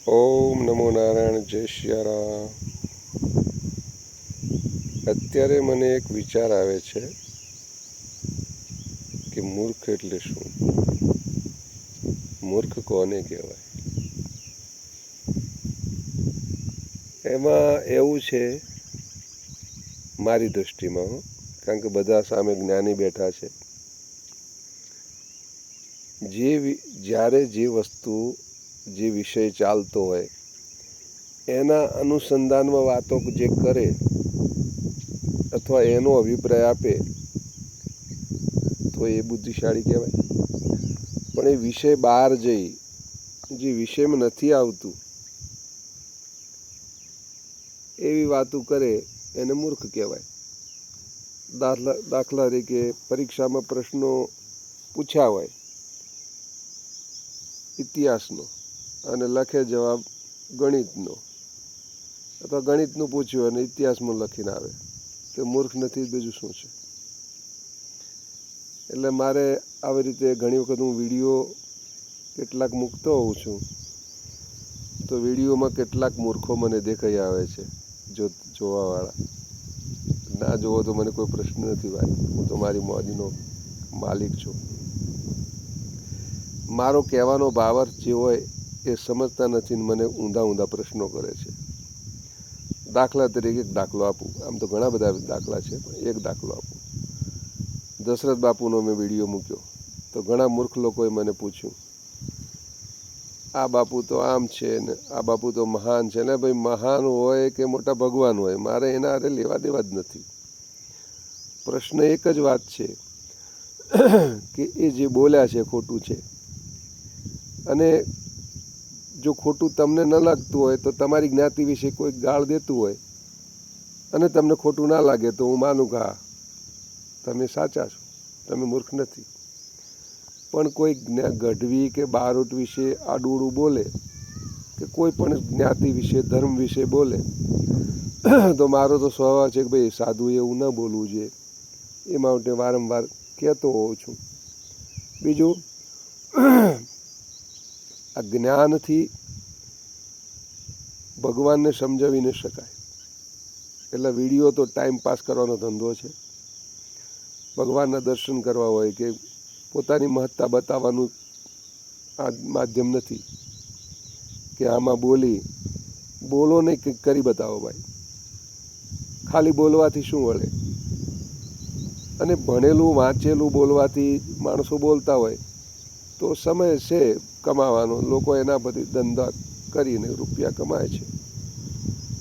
ઓમ નમો નારાયણ. જય સિયારામ. અત્યારે મને એક વિચાર આવે છે કે મૂર્ખ એટલે શું? મૂર્ખ કોને કહેવાય? એમાં એવું છે મારી દૃષ્ટિમાં, કારણ કે બધા સામે જ્ઞાની બેઠા છે. જ્યારે જે વસ્તુ, જે વિષય ચાલતો હોય એના અનુસંધાનમાં વાતો જે કરે અથવા એનો અભિપ્રાય આપે તો એ બુદ્ધિશાળી કહેવાય. પણ એ વિષય બહાર જઈ જે વિષયમાં નથી આવતું એવી વાતો કરે એને મૂર્ખ કહેવાય. દાખલા તરીકે પરીક્ષામાં પ્રશ્નો પૂછ્યા હોય ઇતિહાસનો અને લખે જવાબ ગણિતનો, અથવા ગણિતનું પૂછ્યું અને ઇતિહાસમાં લખીને આવે તો મૂર્ખ નથી, બીજું શું છે? એટલે મારે આવી રીતે ઘણી વખત હું વિડીયો કેટલાક મૂકતો હોઉં છું, તો વિડીયોમાં કેટલાક મૂર્ખો મને દેખાઈ આવે છે જોવાવાળા. ના જોવો તો મને કોઈ પ્રશ્ન નથી ભાઈ, હું તો મારી મોજનો માલિક છું. મારો કહેવાનો ભાવાર્થ જે હોય એ સમજતા નથી ને મને ઊંધા ઊંધા પ્રશ્નો કરે છે. દાખલા તરીકે એક દાખલો આપું, આમ તો ઘણા બધા દાખલા છે પણ એક દાખલો આપું. દશરથ બાપુનો મેં વિડીયો મૂક્યો તો ઘણા મૂર્ખ લોકોએ મને પૂછ્યું, આ બાપુ તો આમ છે ને આ બાપુ તો મહાન છે ને. ભાઈ મહાન હોય કે મોટા ભગવાન હોય, મારે એના હારે લેવા દેવા જ નથી. પ્રશ્ન એક જ વાત છે કે એ જે બોલ્યા છે ખોટું છે, અને જો ખોટું તમને ન લાગતું હોય તો તમારી જ્ઞાતિ વિશે કોઈ ગાળ દેતું હોય અને તમને ખોટું ના લાગે તો હું માનું કે હા તમે સાચા છો, તમે મૂર્ખ નથી. પણ કોઈ ગઢવી કે બારોટ વિશે આડું બોલે કે કોઈ પણ જ્ઞાતિ વિશે, ધર્મ વિશે બોલે તો મારો તો સ્વભાવ છે કે ભાઈ સાધુએ એવું ન બોલવું જોઈએ, એ માટે વારંવાર કહેતો હોઉં છું. બીજું, આ જ્ઞાનથી ભગવાનને સમજાવી ન શકાય. એટલે વિડીયો તો ટાઈમ પાસ કરવાનો ધંધો છે. ભગવાનના દર્શન કરવા હોય કે પોતાની મહત્તા બતાવવાનું આ માધ્યમ નથી કે આમાં બોલો નહીં, કંઈક કરી બતાવો ભાઈ. ખાલી બોલવાથી શું વળે? અને ભણેલું વાંચેલું બોલવાથી માણસો બોલતા હોય તો સમય છે કમાવાનો, લોકો એના બધી ધંધા કરીને રૂપિયા કમાય છે,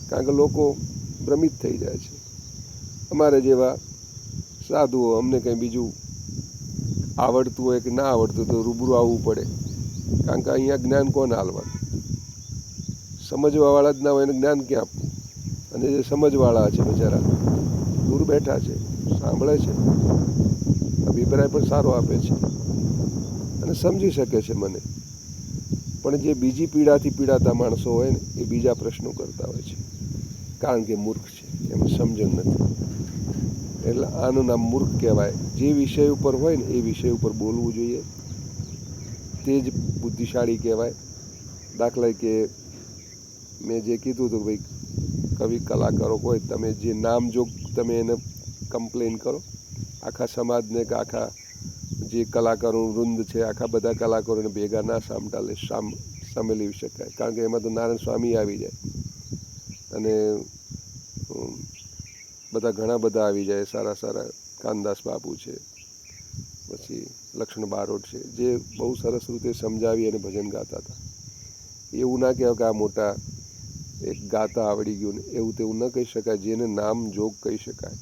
કારણ કે લોકો ભ્રમિત થઈ જાય છે. અમારે જેવા સાધુઓ, અમને કંઈ બીજું આવડતું હોય કે ના આવડતું તો રૂબરૂ આવવું પડે, કારણ કે અહીંયા જ્ઞાન કોને હાલવાનું? સમજવાવાળા જ ના હોય એને જ્ઞાન ક્યાં આપવું? અને જે સમજવાળા છે બિચારા દૂર બેઠા છે, સાંભળે છે, અભિપ્રાય પણ સારો આપે છે અને સમજી શકે છે મને. પણ જે બીજી પીડાથી પીડાતા માણસો હોય ને એ બીજા પ્રશ્નો કરતા હોય છે, કારણ કે મૂર્ખ છે, એમને સમજણ નથી. એટલે આનું નામ મૂર્ખ કહેવાય. જે વિષય ઉપર હોય ને એ વિષય ઉપર બોલવું જોઈએ, તે જ બુદ્ધિશાળી કહેવાય. દાખલા કે મેં જે કીધું હતું ભાઈ કવિ કલાકારો હોય, તમે જે નામ જો તમે એને કમ્પ્લેન કરો આખા સમાજને કે આખા જે કલાકારો વૃંદ છે, આખા બધા કલાકારોને ભેગા ના સામેલી શકાય, કારણ કે એમાં તો નારાયણ સ્વામી આવી જાય અને બધા ઘણા બધા આવી જાય, સારા સારા કાનદાસ બાપુ છે, પછી લક્ષ્મણ બારોટ છે, જે બહુ સરસ રીતે સમજાવી અને ભજન ગાતા હતા. એવું ના કહેવાય કે આ મોટા એક ગાતા આવડી ગયું ને, એવું તેવું ન કહી શકાય. જેને નામ જોગ કહી શકાય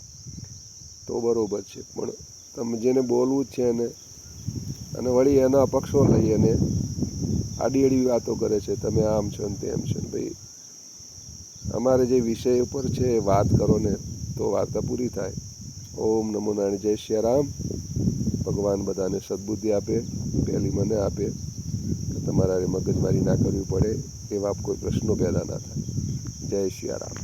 તો બરાબર છે, પણ તમે જેને બોલવું જ છે એને, અને વળી એના અપક્ષો લઈ અને આડી વાતો કરે છે, તમે આમ છો ને તેમ છો ને. ભાઈ અમારે જે વિષય ઉપર છે એ વાત કરો ને તો વાર્તા પૂરી થાય. ઓમ નમો નારાયણ. જય સિયારામ. ભગવાન બધાને સદબુદ્ધિ આપે, પહેલી મને આપે કે તમારે મગજમારી ના કરવી પડે, એવા કોઈ પ્રશ્નો પેદા ના થાય. જય સિયારામ.